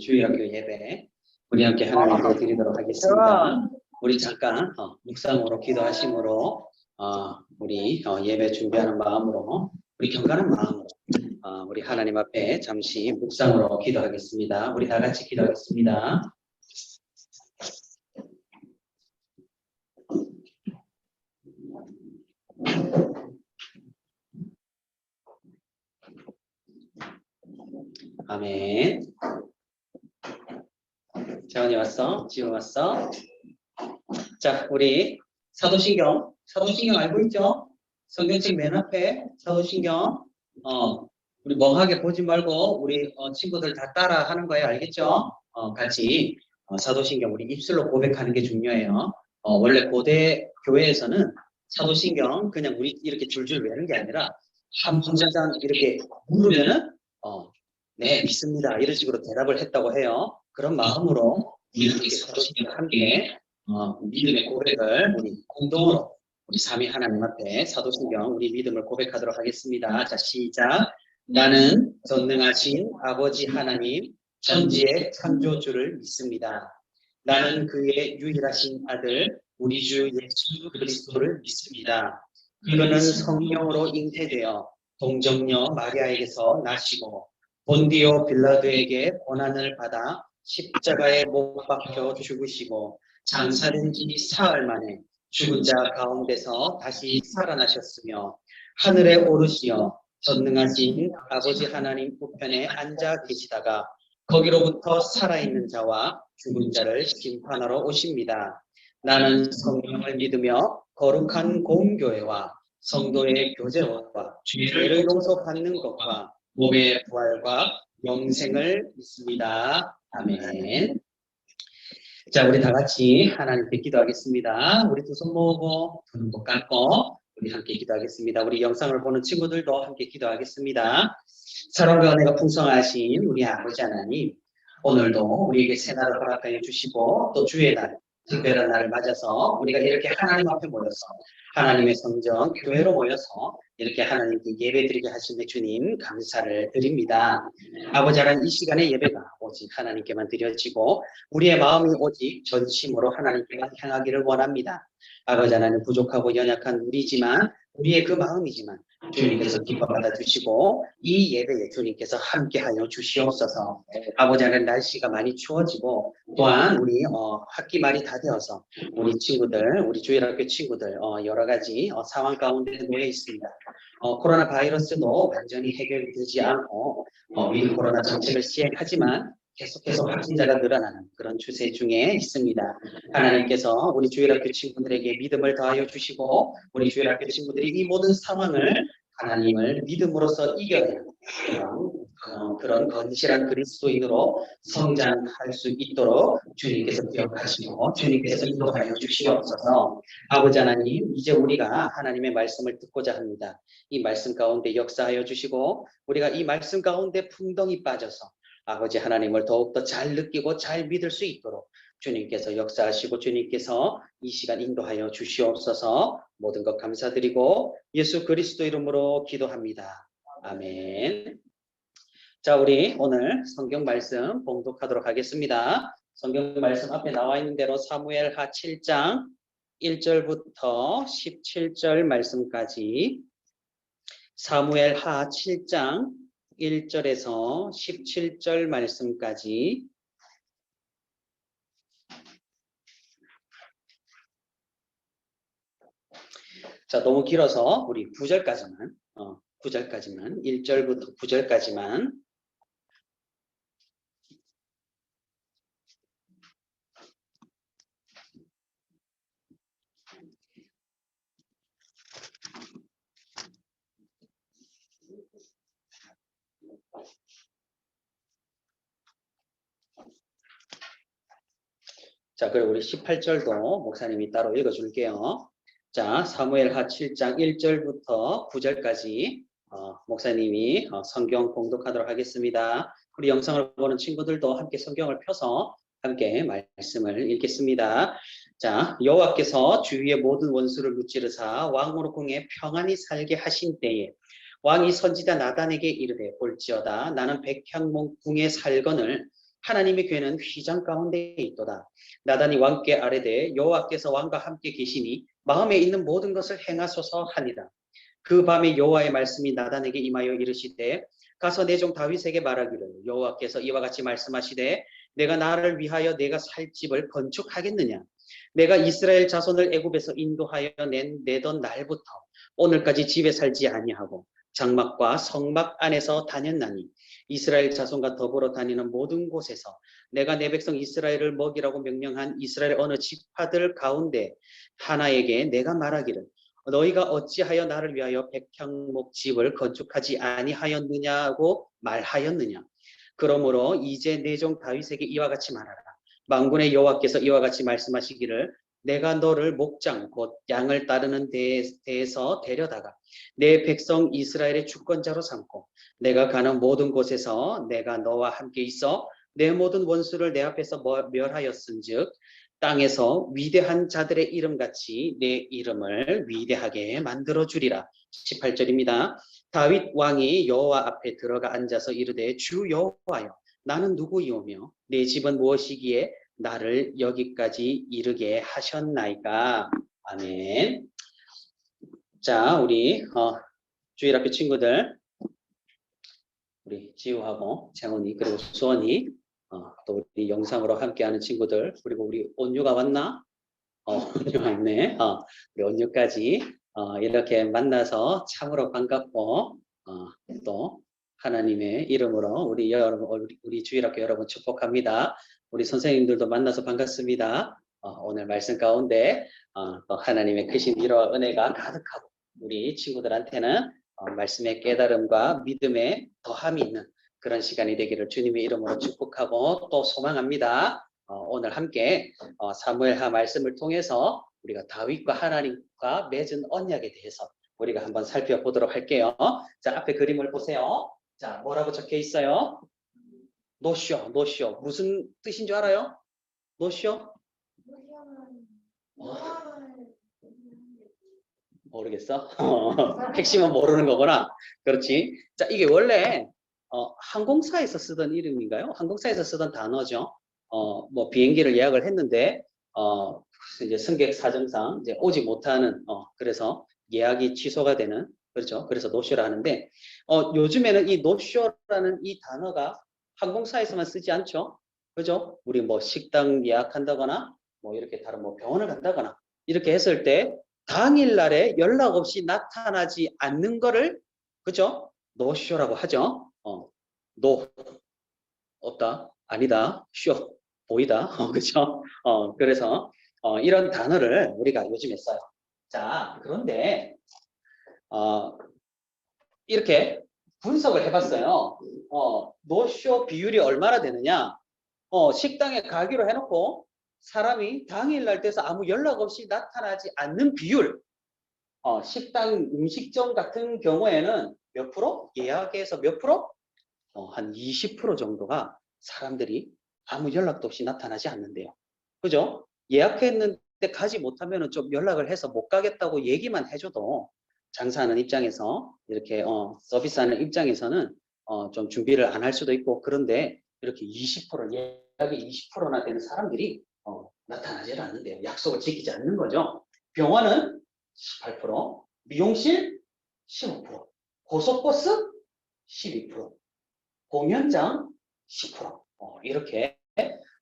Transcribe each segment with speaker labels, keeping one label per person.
Speaker 1: 주일학교 예배 우리 함께 하나님께 드리도록 하겠습니다. 우리 잠깐 묵상으로 기도하심으로 우리 예배 준비하는 마음으로 우리 경건한 마음으로 우리 하나님 앞에 잠시 묵상으로 기도하겠습니다. 우리 다 같이 기도하겠습니다. 아멘. 재원이 왔어? 지금 왔어? 자, 우리 사도신경 알고 있죠? 성경책 맨 앞에 사도신경 우리 멍하게 보지 말고 우리 친구들 다 따라 하는 거예요. 알겠죠? 같이 사도신경 우리 입술로 고백하는 게 중요해요. 원래 고대 교회에서는 사도신경 그냥 우리 이렇게 줄줄 외우는 게 아니라 한 문장 이렇게 물으면은 네, 믿습니다. 이런 식으로 대답을 했다고 해요. 그런 마음으로 우리 사도신경 함께 믿음의 고백을 우리 공동으로 우리 삼위 하나님 앞에 사도신경 우리 믿음을 고백하도록 하겠습니다. 자, 시작. 나는 전능하신 아버지 하나님 천지의 창조주를 믿습니다. 나는 그의 유일하신 아들 우리 주 예수 그리스도를 믿습니다. 그는 성령으로 잉태되어 동정녀 마리아에게서 나시고 본디오 빌라도에게 고난을 받아 십자가에 못 박혀 죽으시고 장사된 지 사흘 만에 죽은 자 가운데서 다시 살아나셨으며 하늘에 오르시어 전능하신 아버지 하나님 우편에 앉아 계시다가 거기로부터 살아있는 자와 죽은 자를 심판하러 오십니다. 나는 성령을 믿으며 거룩한 공교회와 성도의 교제와 죄를 용서받는 것과 몸의 부활과 영생을 믿습니다. 아멘. 자, 우리 다 같이 하나님께 기도하겠습니다. 우리 두 손 모으고 두 눈 감고 우리 함께 기도하겠습니다. 우리 영상을 보는 친구들도 함께 기도하겠습니다. 사랑과 은혜가 풍성하신 우리 아버지 하나님, 오늘도 우리에게 새날을 허락하여 주시고 또 주의 날, 특별한 날을 맞아서 우리가 이렇게 하나님 앞에 모여서 하나님의 성전 교회로 모여서 이렇게 하나님께 예배드리게 하신 주님 감사를 드립니다. 아버지 하나님, 이 시간의 예배가 오직 하나님께만 드려지고 우리의 마음이 오직 전심으로 하나님께만 향하기를 원합니다. 아버지 하나님, 부족하고 연약한 우리지만 우리의 그 마음이지만 주님께서 기뻐 받아주시고 이 예배에 주님께서 함께하여 주시옵소서. 아버지 하나님, 날씨가 많이 추워지고 또한 우리 학기 말이 다 되어서 우리 친구들, 우리 주일학교 친구들 여러 가지 상황 가운데 놓여 있습니다. 코로나 바이러스도 완전히 해결이 되지 않고 위드 코로나 정책을 시행하지만 계속해서 확진자가 늘어나는 그런 추세 중에 있습니다. 하나님께서 우리 주일학교 친구들에게 믿음을 더하여 주시고 우리 주일학교 친구들이 이 모든 상황을 하나님을 믿음으로써 이겨내는 그런 건실한 그리스도인으로 성장할 수 있도록 주님께서 기억하시고 주님께서 인도하여 주시옵소서. 아버지 하나님, 이제 우리가 하나님의 말씀을 듣고자 합니다. 이 말씀 가운데 역사하여 주시고 우리가 이 말씀 가운데 풍덩이 빠져서 아버지 하나님을 더욱더 잘 느끼고 잘 믿을 수 있도록 주님께서 역사하시고 주님께서 이 시간 인도하여 주시옵소서. 모든 것 감사드리고 예수 그리스도 이름으로 기도합니다. 아멘. 자, 우리 오늘 성경 말씀 봉독하도록 하겠습니다. 성경 말씀 앞에 나와 있는 대로 사무엘하 7장 1절부터 17절 말씀까지 사무엘하 7장 1절에서 17절 말씀까지 자, 너무 길어서 우리 9절까지만 1절부터 9절까지만 자, 그리고 우리 18절도 목사님이 따로 읽어줄게요. 자, 사무엘하 7장 1절부터 9절까지 목사님이 성경 봉독하도록 하겠습니다. 우리 영상을 보는 친구들도 함께 성경을 펴서 함께 말씀을 읽겠습니다. 자, 여호와께서 주위의 모든 원수를 무찌르사 왕으로 궁에 평안히 살게 하신 때에 왕이 선지자 나단에게 이르되 볼지어다 나는 백향목 궁에 살거늘 하나님의 괴는 휘장 가운데 있도다. 나단이 왕께 아뢰되 여호와께서 왕과 함께 계시니 마음에 있는 모든 것을 행하소서 하니라. 그 밤에 여호와의 말씀이 나단에게 임하여 이르시되 가서 내 종 다윗에게 말하기를 여호와께서 이와 같이 말씀하시되 내가 나를 위하여 내가 살 집을 건축하겠느냐. 내가 이스라엘 자손을 애굽에서 인도하여 내던 날부터 오늘까지 집에 살지 아니하고 장막과 성막 안에서 다녔나니 이스라엘 자손과 더불어 다니는 모든 곳에서 내가 내 백성 이스라엘을 먹이라고 명령한 이스라엘 어느 지파들 가운데 하나에게 내가 말하기를 너희가 어찌하여 나를 위하여 백향목 집을 건축하지 아니하였느냐고 말하였느냐. 그러므로 이제 내 종 다윗에게 이와 같이 말하라. 만군의 여호와께서 이와 같이 말씀하시기를 내가 너를 목장 곧 양을 따르는 데에서 데려다가 내 백성 이스라엘의 주권자로 삼고 내가 가는 모든 곳에서 내가 너와 함께 있어 내 모든 원수를 내 앞에서 멸하였은즉 땅에서 위대한 자들의 이름같이 내 이름을 위대하게 만들어 주리라. 18절입니다. 다윗 왕이 여호와 앞에 들어가 앉아서 이르되 주 여호와여 나는 누구이오며 내 집은 무엇이기에 나를 여기까지 이르게 하셨나이까. 아멘. 자, 우리 주일 학교 친구들, 우리 지우하고 재원이 그리고 수원이 또 우리 영상으로 함께하는 친구들, 그리고 우리 온유가 왔나? 온유가 있네. 우리 온유까지 이렇게 만나서 참으로 반갑고 또 하나님의 이름으로 우리 여러분, 우리 주일학교 여러분 축복합니다. 우리 선생님들도 만나서 반갑습니다. 오늘 말씀 가운데 또 하나님의 크신 위로와 은혜가 가득하고 우리 친구들한테는 말씀의 깨달음과 믿음의 더함이 있는 그런 시간이 되기를 주님의 이름으로 축복하고 또 소망합니다. 오늘 함께 사무엘하 말씀을 통해서 우리가 다윗과 하나님과 맺은 언약에 대해서 우리가 한번 살펴보도록 할게요. 자, 앞에 그림을 보세요. 자, 뭐라고 적혀 있어요? 노쇼, 노쇼. 무슨 뜻인 줄 알아요? 노쇼? 모르겠어? 핵심은 모르는 거구나. 그렇지. 자, 이게 원래 항공사에서 쓰던 이름인가요? 항공사에서 쓰던 단어죠. 뭐 비행기를 예약을 했는데 이제 승객 사정상 이제 오지 못하는 그래서 예약이 취소가 되는 그렇죠. 그래서 노쇼를 하는데 요즘에는 이 노쇼라는 이 단어가 항공사에서만 쓰지 않죠. 그죠? 우리 뭐 식당 예약한다거나 뭐 이렇게 다른 뭐 병원을 간다거나 이렇게 했을 때 당일날에 연락 없이 나타나지 않는 거를 그죠? 노쇼라고 하죠. 노 없다, 아니다, 쇼 보이다, 그죠? 그래서 이런 단어를 우리가 요즘에 써요. 자, 그런데 이렇게 분석을 해봤어요. 노쇼 비율이 얼마나 되느냐? 식당에 가기로 해놓고 사람이 당일날 돼서 아무 연락 없이 나타나지 않는 비율. 식당 음식점 같은 경우에는 몇 프로? 예약해서 몇 프로? 한 20% 정도가 사람들이 아무 연락도 없이 나타나지 않는데요. 그죠? 예약했는데 가지 못하면 좀 연락을 해서 못 가겠다고 얘기만 해줘도 장사하는 입장에서 이렇게 서비스하는 입장에서는 좀 준비를 안 할 수도 있고 그런데 이렇게 20% 예약이 20%나 되는 사람들이 나타나지 않는데요. 약속을 지키지 않는 거죠. 병원은 18%, 미용실 15%, 고속버스 12%, 공연장 10%. 이렇게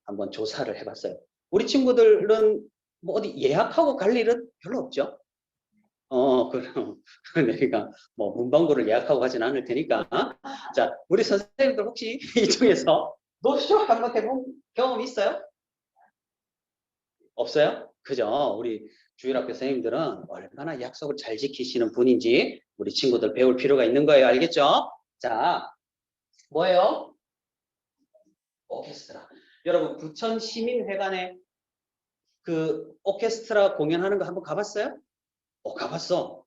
Speaker 1: 한번 조사를 해봤어요. 우리 친구들은 뭐 어디 예약하고 갈 일은 별로 없죠. 그럼 내가 뭐 문방구를 예약하고 가진 않을 테니까. 자, 우리 선생님들 혹시 이 중에서 노쇼 한번 해본 경험 있어요? 없어요? 그죠? 우리 주일학교 선생님들은 얼마나 약속을 잘 지키시는 분인지 우리 친구들 배울 필요가 있는 거예요. 알겠죠? 자, 뭐예요? 오케스트라. 여러분, 부천 시민회관에 그 오케스트라 공연하는 거 한번 가봤어요? 가봤어.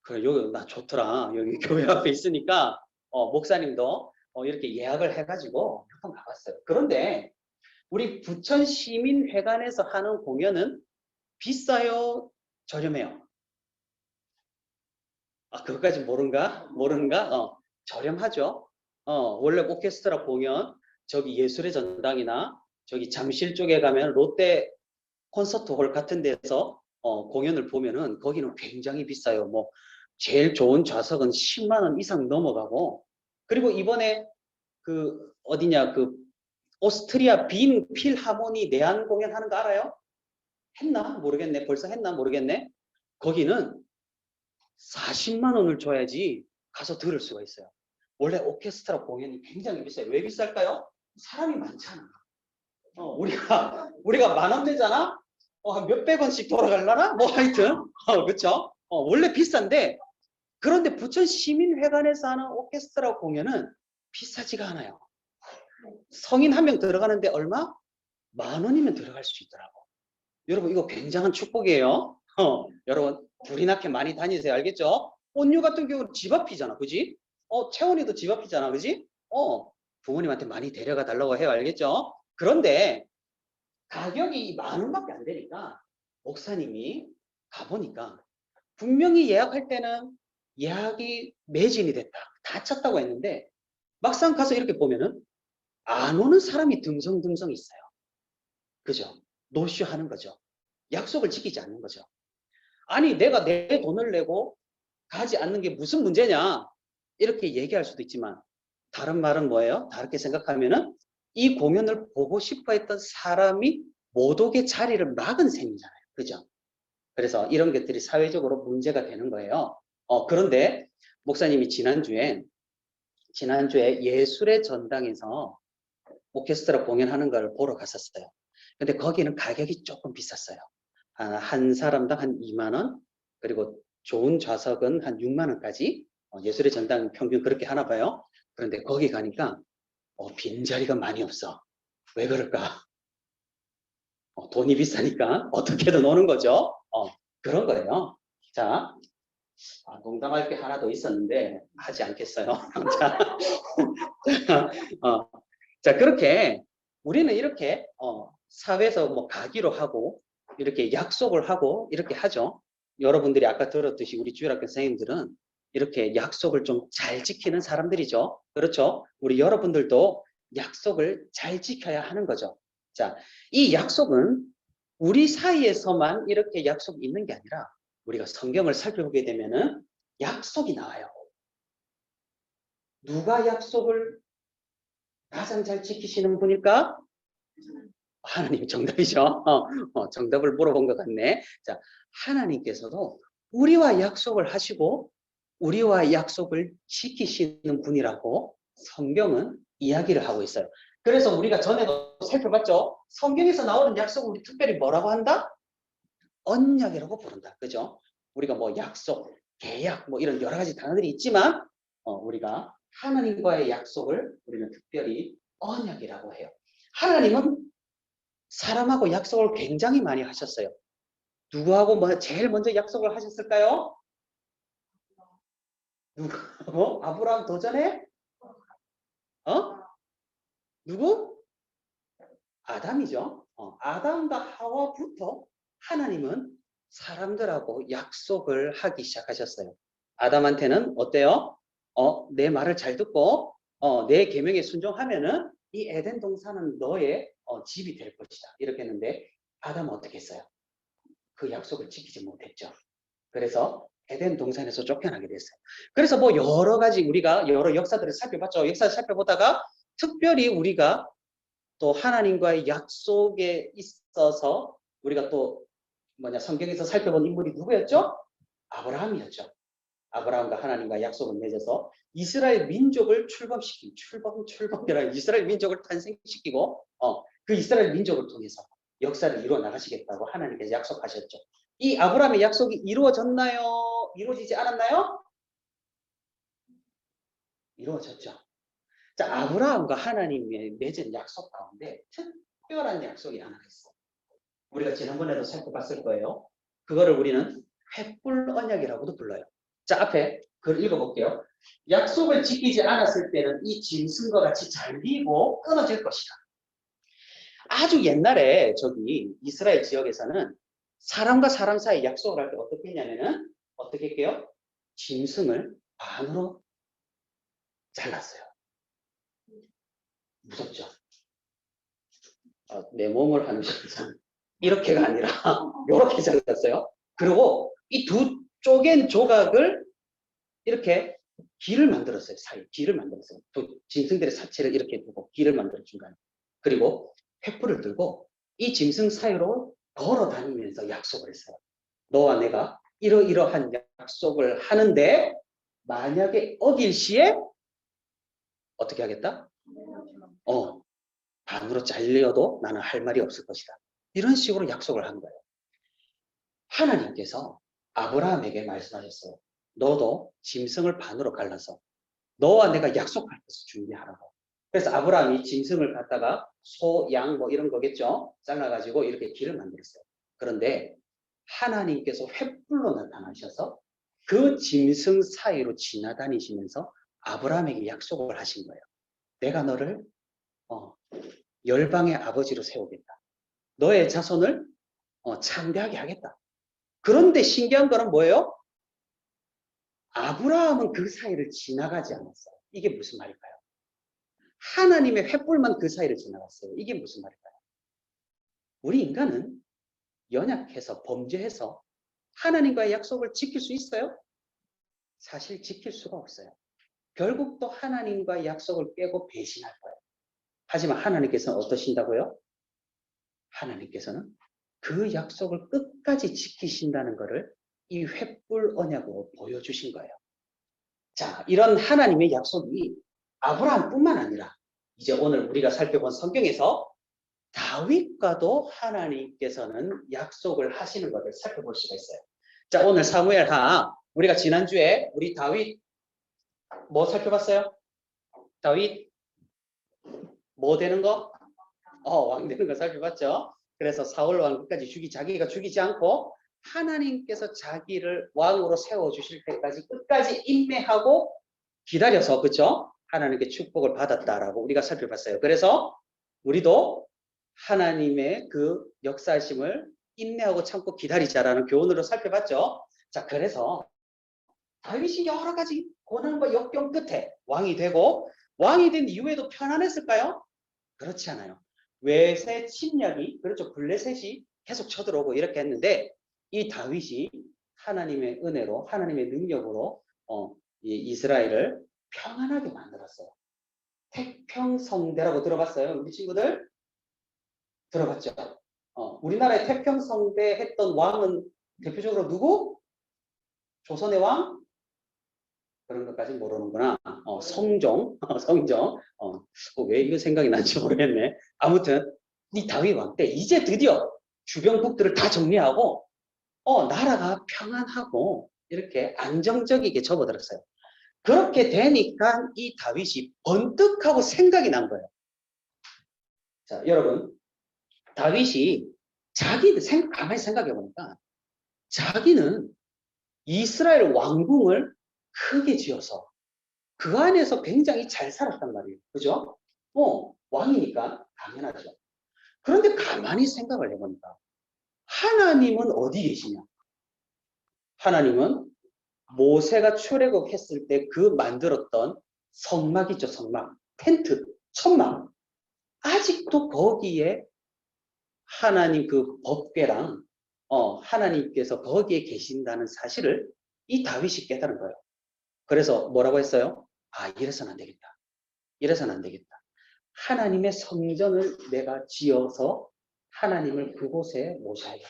Speaker 1: 그래, 여기 나 좋더라. 여기 교회 앞에 있으니까 목사님도 이렇게 예약을 해가지고 몇 번 가봤어요. 그런데 우리 부천 시민회관에서 하는 공연은 비싸요? 저렴해요? 그것까지 모르는가? 저렴하죠? 원래 오케스트라 공연 저기 예술의 전당이나 저기 잠실 쪽에 가면 롯데 콘서트홀 같은 데서 공연을 보면은 거기는 굉장히 비싸요. 뭐 제일 좋은 좌석은 10만 원 이상 넘어가고, 그리고 이번에 그 어디냐, 그 오스트리아 빈 필하모니 내한 공연하는 거 알아요? 했나? 모르겠네. 벌써 했나? 모르겠네. 거기는 40만 원을 줘야지 가서 들을 수가 있어요. 원래 오케스트라 공연이 굉장히 비싸요. 왜 비쌀까요? 사람이 많잖아. 우리가 만 원 내잖아? 한 몇백 원씩 돌아갈라나? 뭐 하여튼, 그쵸? 원래 비싼데, 그런데 부천 시민회관에서 하는 오케스트라 공연은 비싸지가 않아요. 성인 한 명 들어가는데 얼마? 만 원이면 들어갈 수 있더라고. 여러분, 이거 굉장한 축복이에요. 여러분, 불이 나게 많이 다니세요. 알겠죠? 온유 같은 경우는 집 앞이잖아. 그지? 채원이도 집 앞이잖아. 그지? 부모님한테 많이 데려가 달라고 해요. 알겠죠? 그런데 가격이 만 원밖에 안 되니까 목사님이 가보니까 분명히 예약할 때는 예약이 매진이 됐다. 다 찼다고 했는데 막상 가서 이렇게 보면은 안 오는 사람이 듬성듬성 있어요. 그죠? 노쇼 하는 거죠. 약속을 지키지 않는 거죠. 아니, 내가 내 돈을 내고 가지 않는 게 무슨 문제냐? 이렇게 얘기할 수도 있지만 다른 말은 뭐예요? 다르게 생각하면은 이 공연을 보고 싶어 했던 사람이 못 오게 자리를 막은 셈이잖아요. 그죠? 그래서 이런 것들이 사회적으로 문제가 되는 거예요. 그런데 목사님이 지난주에 예술의 전당에서 오케스트라 공연하는 걸 보러 갔었어요. 근데 거기는 가격이 조금 비쌌어요. 한 사람당 한 2만 원, 그리고 좋은 좌석은 한 6만 원까지, 예술의 전당 평균 그렇게 하나 봐요. 그런데 거기 가니까 빈자리가 많이 없어. 왜 그럴까? 돈이 비싸니까 어떻게든 오는 거죠. 그런 거예요. 자, 농담할 게 하나 더 있었는데 하지 않겠어요. 자, 자, 그렇게 우리는 이렇게 사회에서 뭐 가기로 하고 이렇게 약속을 하고 이렇게 하죠. 여러분들이 아까 들었듯이 우리 주일학교 선생님들은 이렇게 약속을 좀 잘 지키는 사람들이죠. 그렇죠? 우리 여러분들도 약속을 잘 지켜야 하는 거죠. 자, 이 약속은 우리 사이에서만 이렇게 약속이 있는 게 아니라 우리가 성경을 살펴보게 되면은 약속이 나와요. 누가 약속을 가장 잘 지키시는 분일까? 하나님 정답이죠. 정답을 물어본 것 같네. 자, 하나님께서도 우리와 약속을 하시고 우리와 약속을 지키시는 분이라고 성경은 이야기를 하고 있어요. 그래서 우리가 전에도 살펴봤죠. 성경에서 나오는 약속을 우리 특별히 뭐라고 한다? 언약이라고 부른다. 그죠? 우리가 뭐 약속, 계약 뭐 이런 여러 가지 단어들이 있지만 우리가 하나님과의 약속을 우리는 특별히 언약이라고 해요. 하나님은 사람하고 약속을 굉장히 많이 하셨어요. 누구하고 제일 먼저 약속을 하셨을까요? 누구하고? 아브라함 도전에? 누구? 아담이죠. 아담과 하와부터 하나님은 사람들하고 약속을 하기 시작하셨어요. 아담한테는 어때요? 내 말을 잘 듣고 내 계명에 순종하면은 이 에덴 동산은 너의 집이 될 것이다. 이렇게 했는데 아담은 어떻게 했어요? 그 약속을 지키지 못했죠. 그래서 에덴 동산에서 쫓겨나게 됐어요. 그래서 뭐 여러 가지 우리가 여러 역사들을 살펴봤죠. 역사를 살펴보다가 특별히 우리가 또 하나님과의 약속에 있어서 우리가 또 성경에서 살펴본 인물이 누구였죠? 아브라함이었죠. 아브라함과 하나님과 약속을 맺어서 이스라엘 민족을 출범이라 이스라엘 민족을 탄생시키고 그 이스라엘 민족을 통해서 역사를 이루어 나가시겠다고 하나님께서 약속하셨죠. 이 아브라함의 약속이 이루어졌나요? 이루어지지 않았나요? 이루어졌죠. 자, 아브라함과 하나님의 맺은 약속 가운데 특별한 약속이 하나 있어요. 우리가 지난번에도 살펴봤을 거예요. 그거를 우리는 횃불 언약이라고도 불러요. 자, 앞에 그걸 읽어볼게요. 약속을 지키지 않았을 때는 이 짐승과 같이 잘리고 끊어질 것이다. 아주 옛날에 저기 이스라엘 지역에서는 사람과 사람 사이 약속을 할 때 어떻게 했냐면은 어떻게 할게요? 짐승을 반으로 잘랐어요. 무섭죠? 내 몸을 하는 것은 이렇게가 아니라 이렇게 잘랐어요. 그리고 이 두 쪼갠 조각을 이렇게 길을 만들었어요. 사이 길을 만들었어요. 또 짐승들의 사체를 이렇게 두고 길을 만들어 중간에. 그리고 횃불을 들고 이 짐승 사이로 걸어 다니면서 약속을 했어요. 너와 내가 이러이러한 약속을 하는데 만약에 어길 시에 어떻게 하겠다? 반으로 잘려도 나는 할 말이 없을 것이다. 이런 식으로 약속을 한 거예요. 하나님께서 아브라함에게 말씀하셨어요. 너도 짐승을 반으로 갈라서 너와 내가 약속할 것을 준비하라고. 그래서 아브라함이 짐승을 갖다가 소, 양 뭐 이런 거겠죠. 잘라가지고 이렇게 길을 만들었어요. 그런데 하나님께서 횃불로 나타나셔서 그 짐승 사이로 지나다니시면서 아브라함에게 약속을 하신 거예요. 내가 너를 열방의 아버지로 세우겠다. 너의 자손을 창대하게 하겠다. 그런데 신기한 거는 뭐예요? 아브라함은 그 사이를 지나가지 않았어요. 이게 무슨 말일까요? 하나님의 횃불만 그 사이를 지나갔어요. 이게 무슨 말일까요? 우리 인간은 연약해서 범죄해서 하나님과의 약속을 지킬 수 있어요? 사실 지킬 수가 없어요. 결국 또 하나님과의 약속을 깨고 배신할 거예요. 하지만 하나님께서는 어떠신다고요? 하나님께서는 그 약속을 끝까지 지키신다는 것을 이 횃불 언약으로 보여주신 거예요. 자, 이런 하나님의 약속이 아브라함뿐만 아니라 이제 오늘 우리가 살펴본 성경에서 다윗과도 하나님께서는 약속을 하시는 것을 살펴볼 수가 있어요. 자, 오늘 사무엘하 우리가 지난주에 우리 다윗 뭐 살펴봤어요? 다윗 뭐 되는 거? 왕 되는 거 살펴봤죠? 그래서 사울 왕 끝까지 자기가 죽이지 않고 하나님께서 자기를 왕으로 세워주실 때까지 끝까지 인내하고 기다려서, 그렇죠? 하나님께 축복을 받았다라고 우리가 살펴봤어요. 그래서 우리도 하나님의 그 역사심을 인내하고 참고 기다리자라는 교훈으로 살펴봤죠. 자, 그래서 다윗이 여러 가지 고난과 역경 끝에 왕이 되고 왕이 된 이후에도 편안했을까요? 그렇지 않아요. 외세 침략이, 그렇죠, 블레셋이 계속 쳐들어오고 이렇게 했는데 이 다윗이 하나님의 은혜로 하나님의 능력으로 이스라엘을 평안하게 만들었어요. 태평성대라고 들어봤어요? 우리 친구들? 들어봤죠? 우리나라의 태평성대 했던 왕은 대표적으로 누구? 조선의 왕? 그런 것까지 모르는구나. 성종, 성종. 왜 이거 생각이 난지 모르겠네. 아무튼 이 다윗 왕 때 이제 드디어 주변국들을 다 정리하고 나라가 평안하고 이렇게 안정적이게 접어들었어요. 그렇게 되니까 이 다윗이 번뜩하고 생각이 난 거예요. 자, 여러분, 다윗이 가만히 생각해 보니까 자기는 이스라엘 왕궁을 크게 지어서 그 안에서 굉장히 잘 살았단 말이에요. 그죠? 왕이니까 당연하죠. 그런데 가만히 생각을 해보니까 하나님은 어디 계시냐? 하나님은 모세가 출애굽했을 때 그 만들었던 성막 있죠, 성막. 텐트, 천막. 아직도 거기에 하나님 그 법궤랑 하나님께서 거기에 계신다는 사실을 이 다윗이 깨달은 거예요. 그래서 뭐라고 했어요? 이래서는 안 되겠다. 이래서는 안 되겠다. 하나님의 성전을 내가 지어서 하나님을 그곳에 모셔야겠다.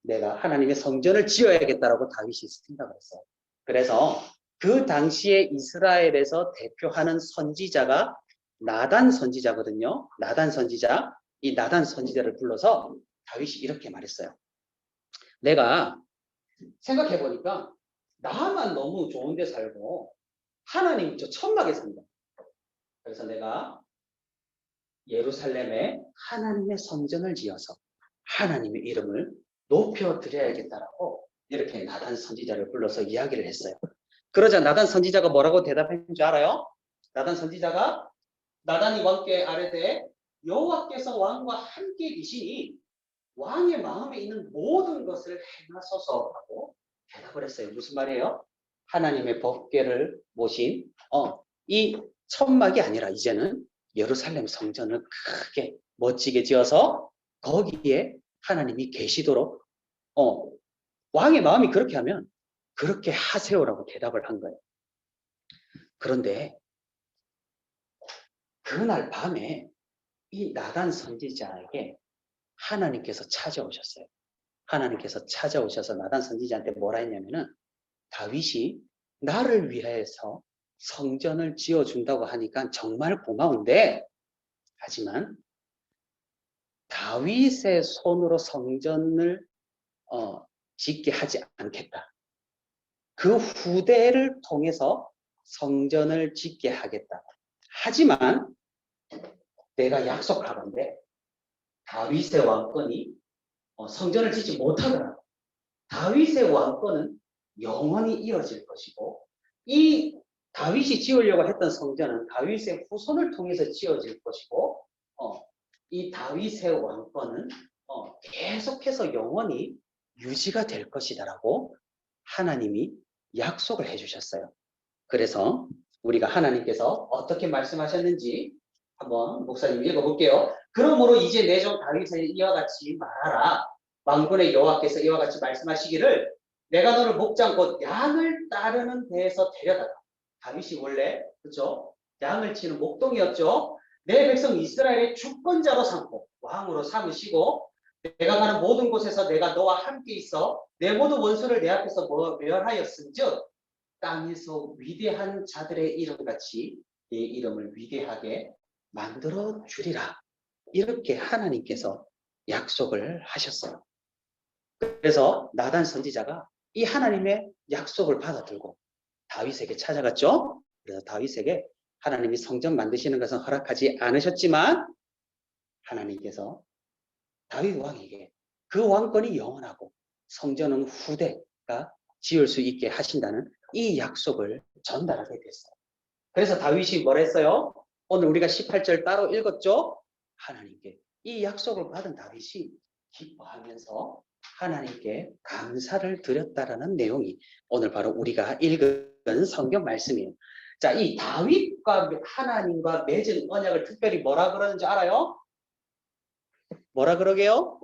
Speaker 1: 내가 하나님의 성전을 지어야겠다라고 다윗이 생각을 했어요. 그래서 그 당시에 이스라엘에서 대표하는 선지자가 나단 선지자거든요. 나단 선지자. 이 나단 선지자를 불러서 다윗이 이렇게 말했어요. 내가 생각해보니까 나만 너무 좋은 데 살고 하나님 저 천막에 산다. 그래서 내가 예루살렘에 하나님의 성전을 지어서 하나님의 이름을 높여드려야겠다라고 이렇게 나단 선지자를 불러서 이야기를 했어요. 그러자 나단 선지자가 뭐라고 대답했는 줄 알아요? 나단 선지자가 나단이 왕께 아뢰되 여호와께서 왕과 함께 계시니 왕의 마음에 있는 모든 것을 행하소서 하고 대답을 했어요. 무슨 말이에요? 하나님의 법궤를 모신 이 천막이 아니라 이제는 예루살렘 성전을 크게 멋지게 지어서 거기에 하나님이 계시도록 왕의 마음이 그렇게 하면 그렇게 하세요라고 대답을 한 거예요. 그런데 그날 밤에 이 나단 선지자에게 하나님께서 찾아오셨어요. 하나님께서 찾아오셔서 나단 선지자한테 뭐라 했냐면은 다윗이 나를 위해서 성전을 지어준다고 하니까 정말 고마운데 하지만 다윗의 손으로 성전을 짓게 하지 않겠다. 그 후대를 통해서 성전을 짓게 하겠다. 하지만 내가 약속하건대 다윗의 왕권이 성전을 짓지 못하더라도 다윗의 왕권은 영원히 이어질 것이고 이 다윗이 지으려고 했던 성전은 다윗의 후손을 통해서 지어질 것이고 이 다윗의 왕권은 계속해서 영원히 유지가 될 것이다라고 하나님이 약속을 해주셨어요. 그래서 우리가 하나님께서 어떻게 말씀하셨는지 한번 목사님 읽어볼게요. 그러므로 이제 내 종 다윗을 이와 같이 말하라. 만군의 여호와께서 이와 같이 말씀하시기를 내가 너를 목장 곧 양을 따르는 데에서 데려다가 다윗이 원래 그렇죠? 양을 치는 목동이었죠. 내 백성 이스라엘의 주권자로 삼고 왕으로 삼으시고 내가 가는 모든 곳에서 내가 너와 함께 있어 내 모든 원수를 내 앞에서 멸하였은즉 땅에서 위대한 자들의 이름같이 내 이름을 위대하게 만들어 주리라. 이렇게 하나님께서 약속을 하셨어요. 그래서 나단 선지자가 이 하나님의 약속을 받아들고 다윗에게 찾아갔죠. 그래서 다윗에게 하나님이 성전 만드시는 것은 허락하지 않으셨지만 하나님께서 다윗 왕에게 그 왕권이 영원하고 성전은 후대가 지을 수 있게 하신다는 이 약속을 전달하게 됐어요. 그래서 다윗이 뭘 했어요? 오늘 우리가 18절 따로 읽었죠? 하나님께 이 약속을 받은 다윗이 기뻐하면서 하나님께 감사를 드렸다라는 내용이 오늘 바로 우리가 읽은 성경 말씀이에요. 자, 이 다윗과 하나님과 맺은 언약을 특별히 뭐라 그러는지 알아요? 뭐라 그러게요?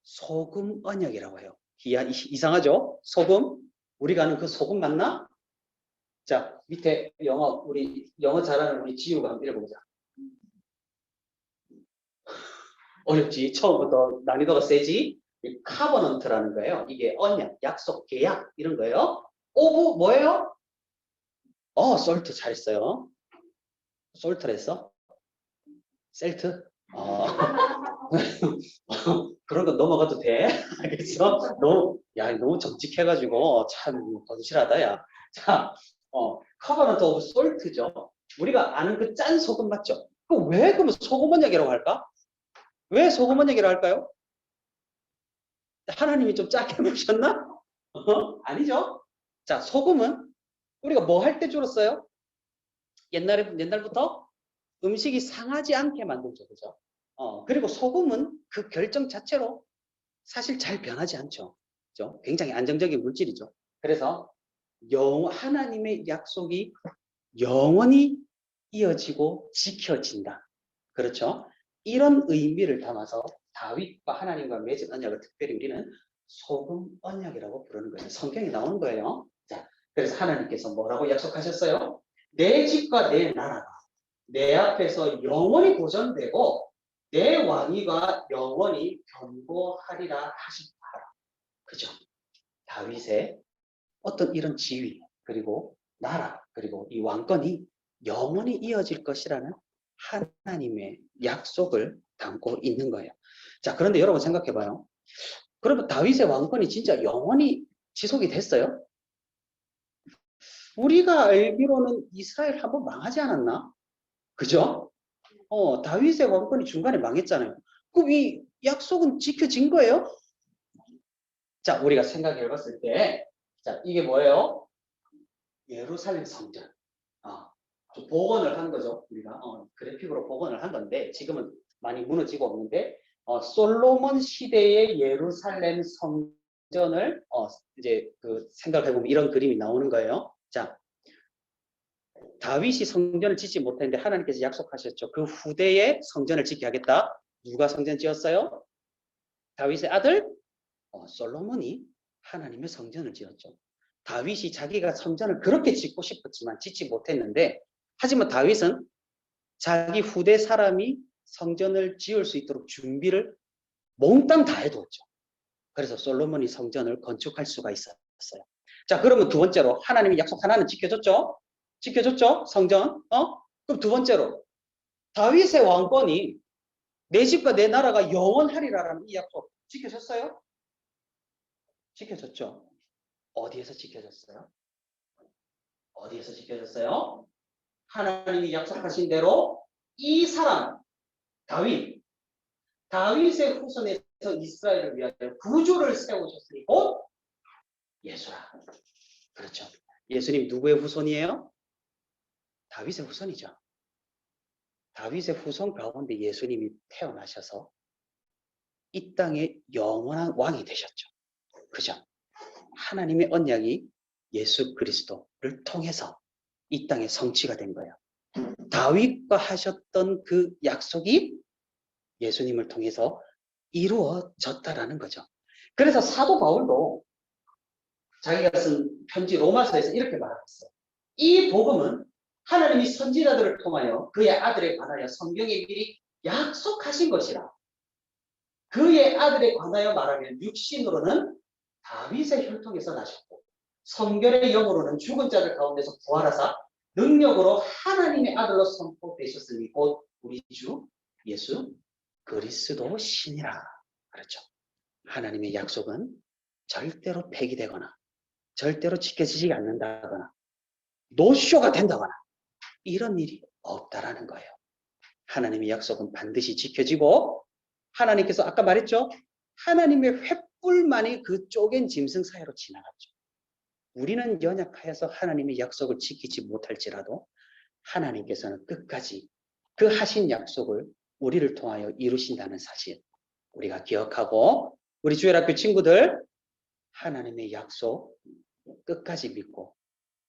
Speaker 1: 소금 언약이라고 해요. 이상하죠? 소금? 우리가 아는 그 소금 맞나? 자, 밑에 우리 영어 잘하는 우리 지우가 한번 읽어보자. 어렵지? 처음부터 난이도가 세지? 카버넌트라는 거예요. 이게 언약, 약속, 계약 이런 거예요. 오브 뭐예요? 솔트 잘했어요. 솔트랬어? 셀트? 그런 건 넘어가도 돼. 알겠어? 너무 정직해가지고 참 건실하다, 야. 자, 커버넌트 오브 솔트죠. 우리가 아는 그 짠 소금 맞죠? 왜 그러면 소금 언약이라고 할까? 왜 소금 언약이라고 할까요? 하나님이 좀 짜게 보셨나? 아니죠? 자, 소금은 우리가 뭐 할 때 주로 써요? 옛날부터 음식이 상하지 않게 만들죠. 그죠? 그리고 소금은 그 결정 자체로 사실 잘 변하지 않죠. 그죠? 굉장히 안정적인 물질이죠. 그래서 하나님의 약속이 영원히 이어지고 지켜진다. 그렇죠? 이런 의미를 담아서 다윗과 하나님과 맺은 언약을 특별히 우리는 소금 언약이라고 부르는 거예요. 성경에 나오는 거예요. 자, 그래서 하나님께서 뭐라고 약속하셨어요? 내 집과 내 나라가 내 앞에서 영원히 보존되고 내 왕위가 영원히 견고하리라 하셨다. 그죠? 다윗의 어떤 이런 지위 그리고 나라 그리고 이 왕권이 영원히 이어질 것이라는 하나님의 약속을 담고 있는 거예요. 자, 그런데 여러분 생각해봐요. 그러면 다윗의 왕권이 진짜 영원히 지속이 됐어요? 우리가 알기로는 이스라엘 한번 망하지 않았나? 그죠? 다윗의 왕권이 중간에 망했잖아요. 그럼 이 약속은 지켜진 거예요? 자, 우리가 생각해 봤을 때, 자, 이게 뭐예요? 예루살렘 성전. 복원을 한 거죠. 우리가 그래픽으로 복원을 한 건데 지금은 많이 무너지고 없는데 솔로몬 시대의 예루살렘 성전을 이제 그 생각해 보면 이런 그림이 나오는 거예요. 자, 다윗이 성전을 짓지 못했는데 하나님께서 약속하셨죠. 그 후대에 성전을 짓게 하겠다. 누가 성전 지었어요? 다윗의 아들 솔로몬이 하나님의 성전을 지었죠. 다윗이 자기가 성전을 그렇게 짓고 싶었지만 짓지 못했는데, 하지만 다윗은 자기 후대 사람이 성전을 지을 수 있도록 준비를 몽땅 다 해두었죠. 그래서 솔로몬이 성전을 건축할 수가 있었어요. 자, 그러면 두 번째로 하나님이 약속 하나는 지켜줬죠? 지켜줬죠? 성전. 그럼 두 번째로 다윗의 왕권이 내 집과 내 나라가 영원하리라라는 이 약속 지켜졌어요? 지켜졌죠? 어디에서 지켜졌어요? 어디에서 지켜졌어요? 하나님이 약속하신 대로 이 사람 다윗의 후손에서 이스라엘을 위하여 구주를 세우셨으니 곧 예수라. 그렇죠. 예수님 누구의 후손이에요? 다윗의 후손이죠. 다윗의 후손 가운데 예수님이 태어나셔서 이 땅에 영원한 왕이 되셨죠. 그죠? 하나님의 언약이 예수 그리스도를 통해서 이 땅에 성취가 된 거예요. 다윗과 하셨던 그 약속이 예수님을 통해서 이루어졌다라는 거죠. 그래서 사도 바울도 자기가 쓴 편지 로마서에서 이렇게 말했어요. 이 복음은 하나님이 선지자들을 통하여 그의 아들에 관하여 성경에 미리 약속하신 것이라. 그의 아들에 관하여 말하면 육신으로는 다윗의 혈통에서 나셨고 성결의 영으로는 죽은 자들 가운데서 부활하사 능력으로 하나님의 아들로 선포되셨으니 곧 우리 주 예수 그리스도 신이라. 그렇죠. 하나님의 약속은 절대로 폐기되거나 절대로 지켜지지 않는다거나 노쇼가 된다거나 이런 일이 없다라는 거예요. 하나님의 약속은 반드시 지켜지고, 하나님께서 아까 말했죠? 하나님의 횃불만이 그 쪼갠 짐승 사이로 지나갔죠. 우리는 연약하여서 하나님의 약속을 지키지 못할지라도 하나님께서는 끝까지 그 하신 약속을 우리를 통하여 이루신다는 사실 우리가 기억하고, 우리 주일학교 친구들 하나님의 약속 끝까지 믿고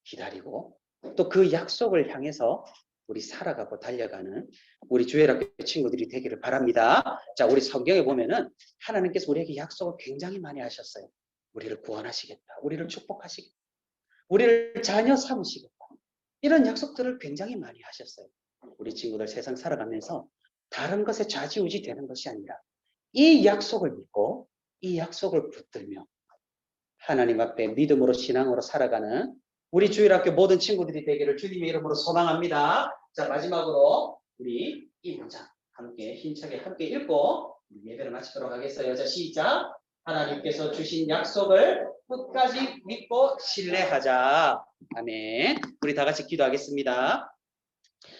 Speaker 1: 기다리고 또 그 약속을 향해서 우리 살아가고 달려가는 우리 주일학교 친구들이 되기를 바랍니다. 자, 우리 성경에 보면은 하나님께서 우리에게 약속을 굉장히 많이 하셨어요. 우리를 구원하시겠다. 우리를 축복하시겠다. 우리를 자녀 삼으시겠다. 이런 약속들을 굉장히 많이 하셨어요. 우리 친구들 세상 살아가면서 다른 것에 좌지우지 되는 것이 아니라 이 약속을 믿고 이 약속을 붙들며 하나님 앞에 믿음으로 신앙으로 살아가는 우리 주일학교 모든 친구들이 되기를 주님의 이름으로 소망합니다. 자, 마지막으로 우리 이 문장 함께 힘차게 함께 읽고 예배를 마치도록 하겠어요. 자, 시작. 하나님께서 주신 약속을 끝까지 믿고 신뢰하자. 아멘. 우리 다 같이 기도하겠습니다.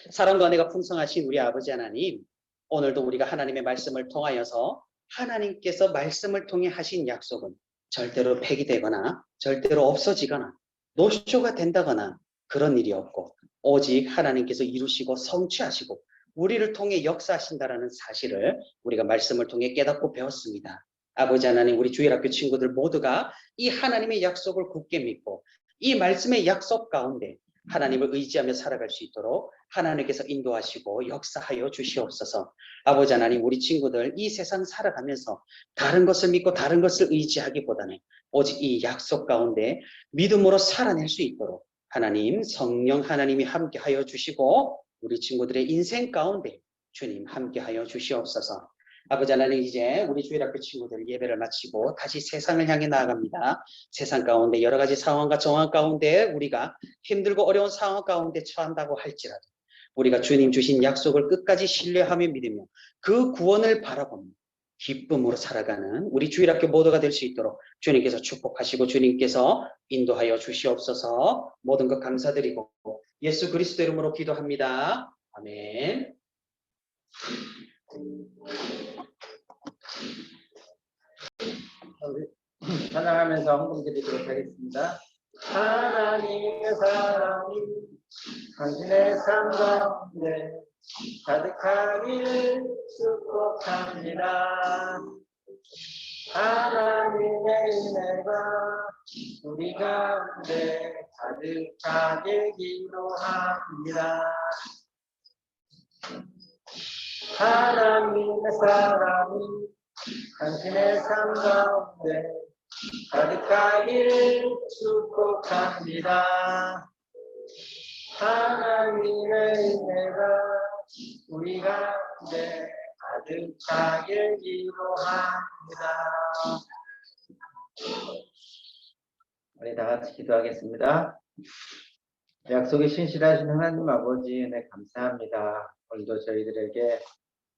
Speaker 1: 사랑과 은혜가 풍성하신 우리 아버지 하나님, 오늘도 우리가 하나님의 말씀을 통하여서 하나님께서 말씀을 통해 하신 약속은 절대로 폐기되거나 절대로 없어지거나 노쇼가 된다거나 그런 일이 없고 오직 하나님께서 이루시고 성취하시고 우리를 통해 역사하신다라는 사실을 우리가 말씀을 통해 깨닫고 배웠습니다. 아버지 하나님, 우리 주일학교 친구들 모두가 이 하나님의 약속을 굳게 믿고 이 말씀의 약속 가운데 하나님을 의지하며 살아갈 수 있도록 하나님께서 인도하시고 역사하여 주시옵소서. 아버지 하나님, 우리 친구들 이 세상 살아가면서 다른 것을 믿고 다른 것을 의지하기보다는 오직 이 약속 가운데 믿음으로 살아낼 수 있도록 하나님, 성령 하나님이 함께하여 주시고 우리 친구들의 인생 가운데 주님 함께하여 주시옵소서. 아버지 하나님, 이제 우리 주일학교 친구들 예배를 마치고 다시 세상을 향해 나아갑니다. 세상 가운데 여러 가지 상황과 정황 가운데 우리가 힘들고 어려운 상황 가운데 처한다고 할지라도 우리가 주님 주신 약속을 끝까지 신뢰하며 믿으며 그 구원을 바라보며 기쁨으로 살아가는 우리 주일학교 모두가 될 수 있도록 주님께서 축복하시고 주님께서 인도하여 주시옵소서. 모든 것 감사드리고 예수 그리스도 이름으로 기도합니다. 아멘. 찬양하면서 헌금 드리도록 하겠습니다. 하나님의 사랑이 당신의 삶 가운데 가득하기를 축복합니다.
Speaker 2: 하나님의 은혜가 우리 가운데 가득하게 기도합니다. 하나님의 사랑이 당신의 삶 가운데 가득하기를 축복합니다. 하나님의 은혜가 우리 가운데 가득하게 기도합니다. 우리 다 같이 기도하겠습니다. 약속에 신실하신 하나님 아버지 은혜 감사합니다. 오늘도 저희들에게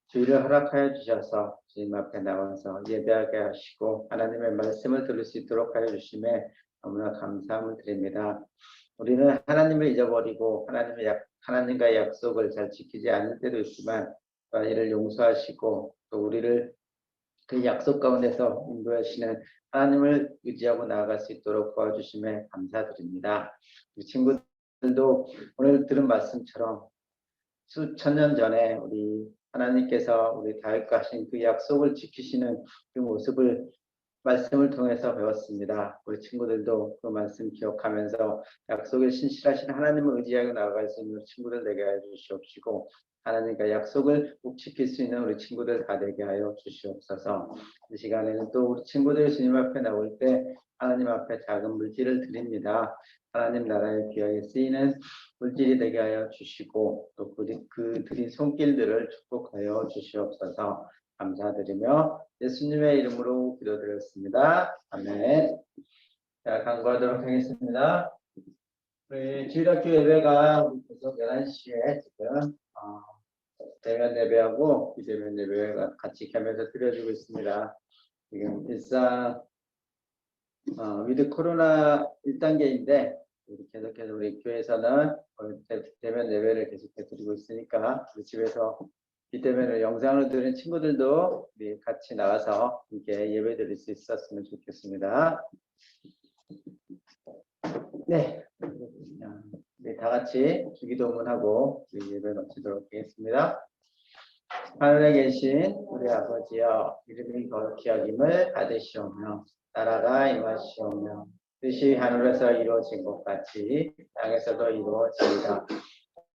Speaker 2: 주의를 허락하여 주셔서 주님 앞에 나와서 예배하게 하시고 하나님의 말씀을 들을 수 있도록 하여 주심에 너무나 감사함을 드립니다. 우리는 하나님을 잊어버리고 하나님과의 약속을 잘 지키지 않을 때도 있지만 이를 용서하시고 또 우리를 그 약속 가운데서 인도하시는 하나님을 의지하고 나아갈 수 있도록 도와주심에 감사드립니다. 우리 친구들도 오늘 들은 말씀처럼 수천 년 전에 우리 하나님께서 우리 다윗과 하신 그 약속을 지키시는 그 모습을 말씀을 통해서 배웠습니다. 우리 친구들도 그 말씀 기억하면서 약속에 신실하신 하나님을 의지하고 나아갈 수 있는 친구들 되게 하여 주시옵시고 하나님과 약속을 꼭 지킬 수 있는 우리 친구들 다 되게 하여 주시옵소서. 이 시간에는 또 우리 친구들이 주님 앞에 나올 때 하나님 앞에 작은 물질을 드립니다. 하나님 나라에 귀하게 쓰이는 물질이 되게 하여 주시고 또 그 드린 손길들을 축복하여 주시옵소서. 감사드리며 예수님의 이름으로 기도드렸습니다. 아멘. 자, 강구하도록 하겠습니다. 우리 주일학교 예배가 계속 11시에 지금 대면 예배하고 비대면 예배가 같이 겸해서 드려지고 있습니다. 지금 일상 위드 코로나 1단계인데 계속해서 우리 교회에서는 대면 예배를 계속해 드리고 있으니까 우리 집에서 비대면을 영상으로 들은 친구들도 우리 같이 나와서 이렇게 예배 드릴 수 있었으면 좋겠습니다. 네, 우리 다 같이 주기도문하고 우리 예배 마치도록 하겠습니다. 하늘에 계신 우리 아버지여, 이름이 거룩히 여김을 받으시오며 나라가 임하시오며 뜻이 하늘에서 이루어진 것 같이 땅에서도 이루어지리라.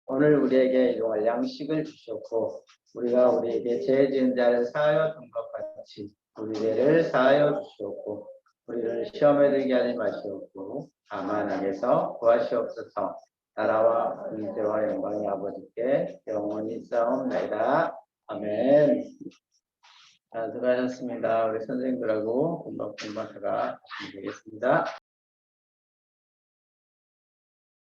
Speaker 2: 오늘 우리에게 일용할 양식을 주셨고 우리가 우리에게 죄 지은 자를 사하여 준 것 같이 우리 죄를 사하여 주시옵고 우리를 시험에 들게 하지 마시옵고 다만 악에서 구하시옵소서. 나라와 권세와 영광이 아버지께 영원히 싸움나이다. 아멘. 수고하셨습니다. 우리 선생님들하고 금방 하시면 되겠습니다.